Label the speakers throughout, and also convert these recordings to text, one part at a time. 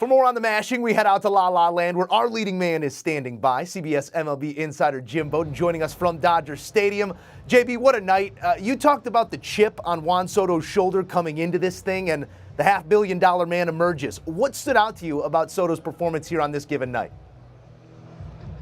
Speaker 1: For more on the mashing, we head out to La La Land, where our leading man is standing by. CBS MLB insider Jim Bowden joining us from Dodger Stadium. JB, what a night. You talked about the chip on Juan Soto's shoulder coming into this thing, and the $500 million man emerges. What stood out to you about Soto's performance here on this given night?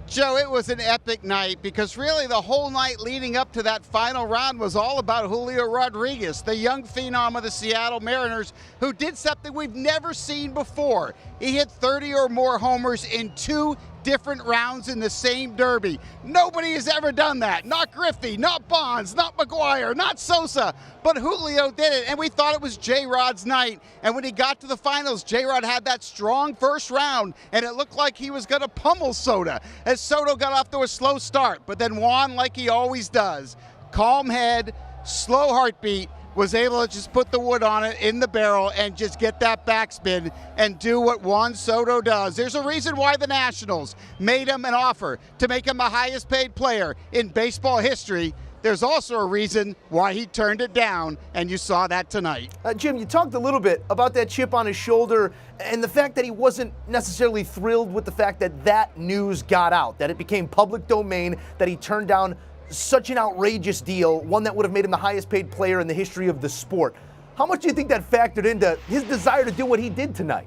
Speaker 2: Joe, it was an epic night because really the whole night leading up to that final round was all about Julio Rodriguez, the young phenom of the Seattle Mariners, who did something we've never seen before. He hit 30 or more homers in 2 different rounds in the same derby. Nobody has ever done that. Not Griffey, not Bonds, not McGuire, not Sosa, but Julio did it, and we thought it was J-Rod's night. And when he got to the finals, J-Rod had that strong first round, and it looked like he was going to pummel Soto as Soto got off to a slow start. But then Juan, like he always does, calm head, slow heartbeat, was able to just put the wood on it in the barrel and just get that backspin and do what Juan Soto does. There's a reason why the Nationals made him an offer to make him the highest paid player in baseball history. There's also a reason why he turned it down, and you saw that tonight.
Speaker 1: Jim, you talked a little bit about that chip on his shoulder and the fact that he wasn't necessarily thrilled with the fact that that news got out, that it became public domain, that he turned down such an outrageous deal, one that would have made him the highest paid player in the history of the sport. How much do you think that factored into his desire to do what he did tonight?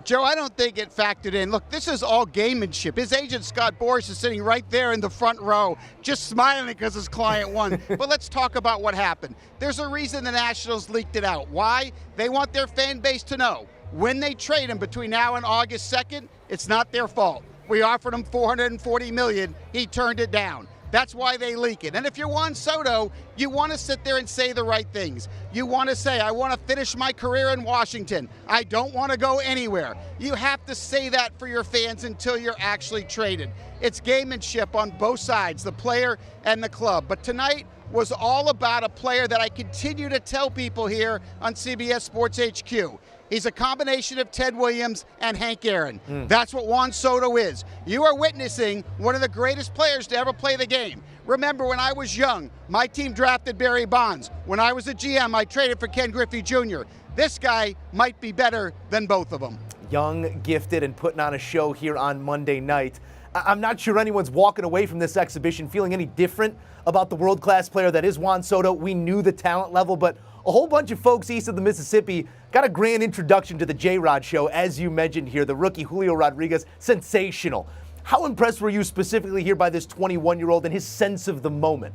Speaker 2: Joe, I don't think it factored in. Look, this is all gamemanship. His agent, Scott Boras, is sitting right there in the front row, just smiling because his client won. But let's talk about what happened. There's a reason the Nationals leaked it out. Why? They want their fan base to know when they trade him between now and August 2nd, it's not their fault. We offered him $440 million. He turned it down. That's why they leak it. And if you're Juan Soto, you want to sit there and say the right things. You want to say, I want to finish my career in Washington. I don't want to go anywhere. You have to say that for your fans until you're actually traded. It's gamemanship on both sides, the player and the club. But tonight was all about a player that I continue to tell people here on CBS Sports HQ. He's a combination of Ted Williams and Hank Aaron. That's what Juan Soto is. You are witnessing one of the greatest players to ever play the game. Remember, when I was young, my team drafted Barry Bonds. When I was a GM, I traded for Ken Griffey Jr. This guy might be better than both of them.
Speaker 1: Young, gifted, and putting on a show here on Monday night. I'm not sure anyone's walking away from this exhibition feeling any different about the world-class player that is Juan Soto. We knew the talent level, but a whole bunch of folks east of the Mississippi got a grand introduction to the J-Rod show, as you mentioned here. The rookie Julio Rodriguez, sensational. How impressed were you specifically here by this 21-year-old and his sense of the moment?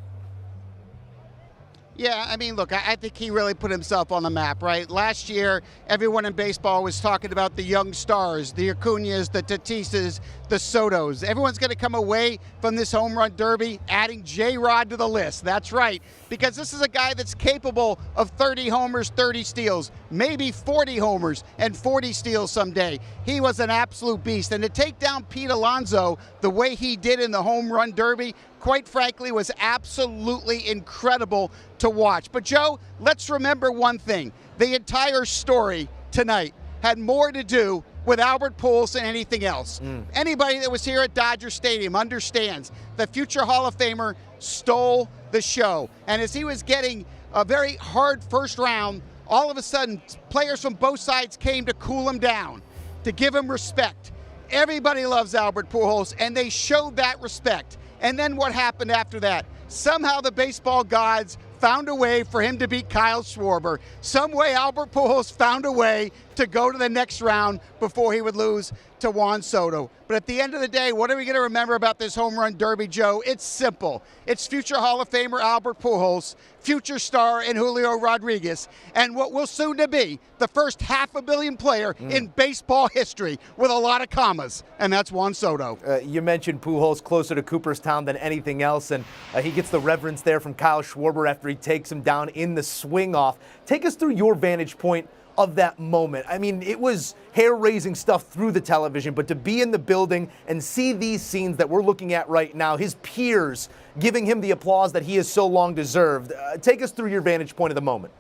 Speaker 2: Yeah, I mean, look, I think he really put himself on the map, right? Last year, everyone in baseball was talking about the young stars, the Acuñas, the Tatises, the Sotos. Everyone's going to come away from this home run derby adding J-Rod to the list. That's right, because this is a guy that's capable of 30 homers, 30 steals, maybe 40 homers and 40 steals someday. He was an absolute beast. And to take down Pete Alonso the way he did in the home run derby, quite frankly, was absolutely incredible to watch. But Joe, let's remember one thing. The entire story tonight had more to do with Albert Pujols than anything else. Anybody that was here at Dodger Stadium understands the future Hall of Famer stole the show. And as he was getting a very hard first round, all of a sudden, players from both sides came to cool him down, to give him respect. Everybody loves Albert Pujols, and they showed that respect. And then what happened after that? Somehow the baseball gods found a way for him to beat Kyle Schwarber. Some way Albert Pujols found a way to go to the next round before he would lose to Juan Soto. But at the end of the day, what are we going to remember about this home run derby, Joe? It's simple. It's future Hall of Famer Albert Pujols, future star in Julio Rodriguez, and what will soon to be the first $500 million player in baseball history with a lot of commas, and that's Juan Soto.
Speaker 1: You mentioned Pujols closer to Cooperstown than anything else, and he gets the reverence there from Kyle Schwarber after he takes him down in the swing-off. Take us through your vantage point of that moment. I mean, it was hair-raising stuff through the television, but to be in the building and see these scenes that we're looking at right now, his peers giving him the applause that he has so long deserved. Take us through your vantage point of the moment.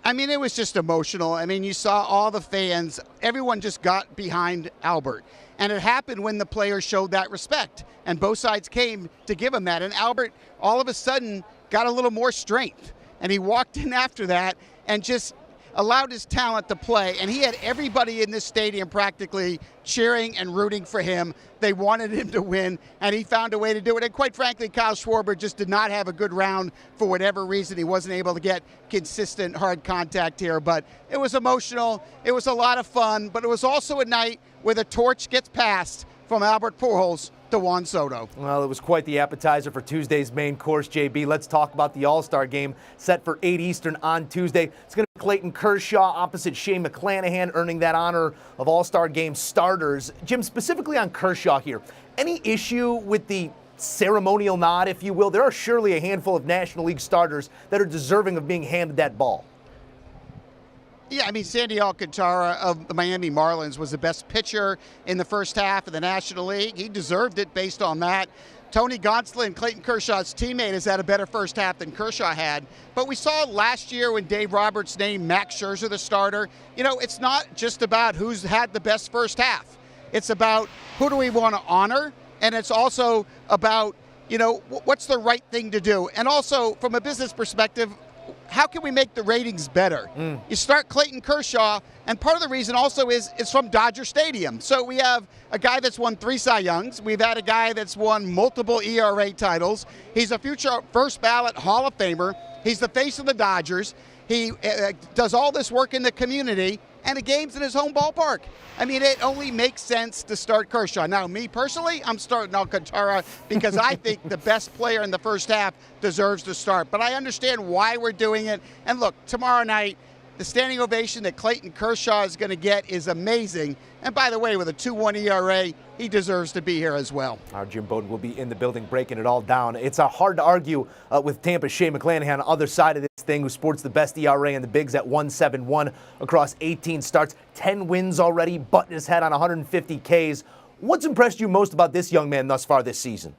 Speaker 2: I mean, it was just emotional. I mean, you saw all the fans, everyone just got behind Albert. And it happened when the players showed that respect. And both sides came to give him that. And Albert, all of a sudden, got a little more strength. And he walked in after that and just, allowed his talent to play, and he had everybody in this stadium practically cheering and rooting for him. They wanted him to win, and he found a way to do it. And quite frankly, Kyle Schwarber just did not have a good round for whatever reason. He wasn't able to get consistent hard contact here, but it was emotional. It was a lot of fun, but it was also a night where the torch gets passed from Albert Pujols to Juan Soto.
Speaker 1: Well, it was quite the appetizer for Tuesday's main course, JB. Let's talk about the All-Star game set for 8 Eastern on Tuesday. It's going to be Clayton Kershaw opposite Shane McClanahan, earning that honor of All-Star game starters. Jim, specifically on Kershaw here, any issue with the ceremonial nod, if you will? There are surely a handful of National League starters that are deserving of being handed that ball.
Speaker 2: Yeah, I mean, Sandy Alcantara of the Miami Marlins was the best pitcher in the first half of the National League. He deserved it based on that. Tony Gonsolin, Clayton Kershaw's teammate, has had a better first half than Kershaw had. But we saw last year when Dave Roberts named Max Scherzer the starter, you know, it's not just about who's had the best first half. It's about who do we want to honor, and it's also about, you know, what's the right thing to do. And also, from a business perspective, how can we make the ratings better? You start Clayton Kershaw, and part of the reason also is it's from Dodger Stadium. So we have a guy that's won 3 Cy Youngs. We've had a guy that's won multiple ERA titles. He's a future first ballot Hall of Famer. He's the face of the Dodgers. He does all this work in the community, and the game's in his home ballpark. I mean, it only makes sense to start Kershaw. Now, me personally, I'm starting Alcantara because I think the best player in the first half deserves to start. But I understand why we're doing it. And look, tomorrow night, the standing ovation that Clayton Kershaw is going to get is amazing. And by the way, with a 2.1 ERA, he deserves to be here as well.
Speaker 1: Our Jim Bowden will be in the building breaking it all down. It's hard to argue with Tampa's Shane McClanahan on the other side of this thing, who sports the best ERA in the bigs at 1.71 across 18 starts, 10 wins already, butting his head on 150 Ks. What's impressed you most about this young man thus far this season?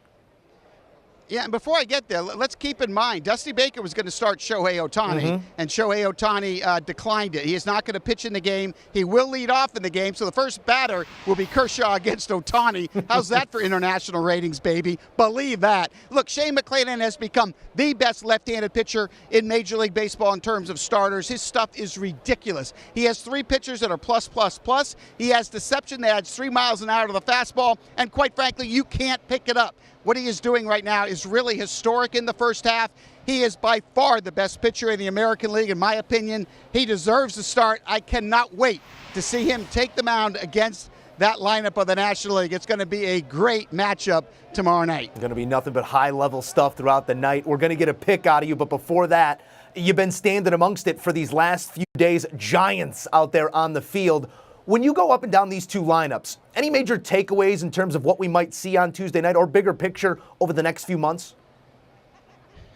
Speaker 2: Yeah, and before I get there, let's keep in mind, Dusty Baker was going to start Shohei Ohtani, and Shohei Ohtani declined it. He is not going to pitch in the game. He will lead off in the game, so the first batter will be Kershaw against Ohtani. How's that for international ratings, baby? Believe that. Look, Shane McClanahan has become the best left-handed pitcher in Major League Baseball in terms of starters. His stuff is ridiculous. He has 3 pitchers that are plus, plus, plus. He has deception that adds 3 miles an hour to the fastball, and quite frankly, you can't pick it up. What he is doing right now is really historic in the first half. He is by far the best pitcher in the American League, in my opinion. He deserves to start. I cannot wait to see him take the mound against that lineup of the National League. It's going to be a great matchup tomorrow night.
Speaker 1: Going to be nothing but high-level stuff throughout the night. We're going to get a pick out of you, but before that, you've been standing amongst it for these last few days. Giants out there on the field. When you go up and down these two lineups, any major takeaways in terms of what we might see on Tuesday night or bigger picture over the next few months?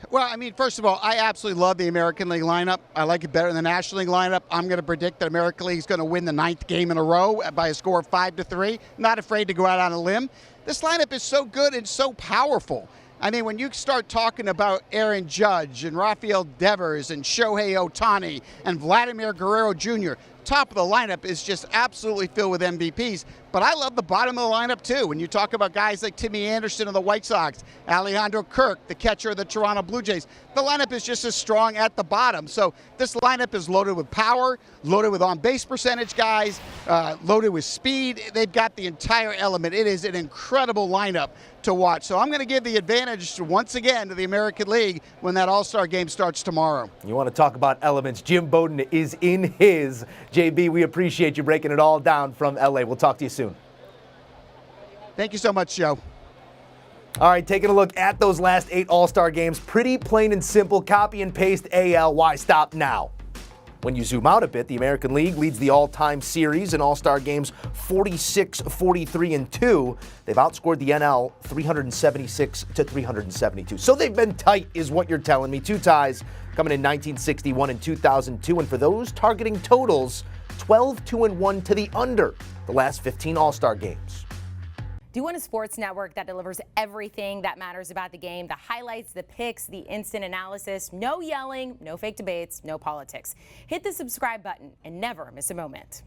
Speaker 2: Well, I mean, first of all, I absolutely love the American League lineup. I like it better than the National League lineup. I'm going to predict that American League is going to win the 9th game in a row by a score of 5-3. Not afraid to go out on a limb. This lineup is so good and so powerful. I mean, when you start talking about Aaron Judge and Rafael Devers and Shohei Ohtani and Vladimir Guerrero Jr., top of the lineup is just absolutely filled with MVPs. But I love the bottom of the lineup, too. When you talk about guys like Timmy Anderson of the White Sox, Alejandro Kirk, the catcher of the Toronto Blue Jays, the lineup is just as strong at the bottom. So this lineup is loaded with power, loaded with on-base percentage guys, loaded with speed. They've got the entire element. It is an incredible lineup to watch. So I'm going to give the advantage once again to the American League when that All-Star game starts tomorrow.
Speaker 1: You want to talk about elements? Jim Bowden is in his. JB, we appreciate you breaking it all down from LA. We'll talk to you soon.
Speaker 2: Thank you so much, Joe.
Speaker 1: All right, taking a look at those last 8 All-Star games. Pretty plain and simple. Copy and paste AL. Why stop now? When you zoom out a bit, the American League leads the all-time series in All-Star games 46-43-2. They've outscored the NL 376-372. So they've been tight is what you're telling me. 2 ties coming in 1961 and 2002. And for those targeting totals, 12-2-1 to the under the last 15 All-Star games.
Speaker 3: Do you want a sports network that delivers everything that matters about the game? The highlights, the picks, the instant analysis, no yelling, no fake debates, no politics. Hit the subscribe button and never miss a moment.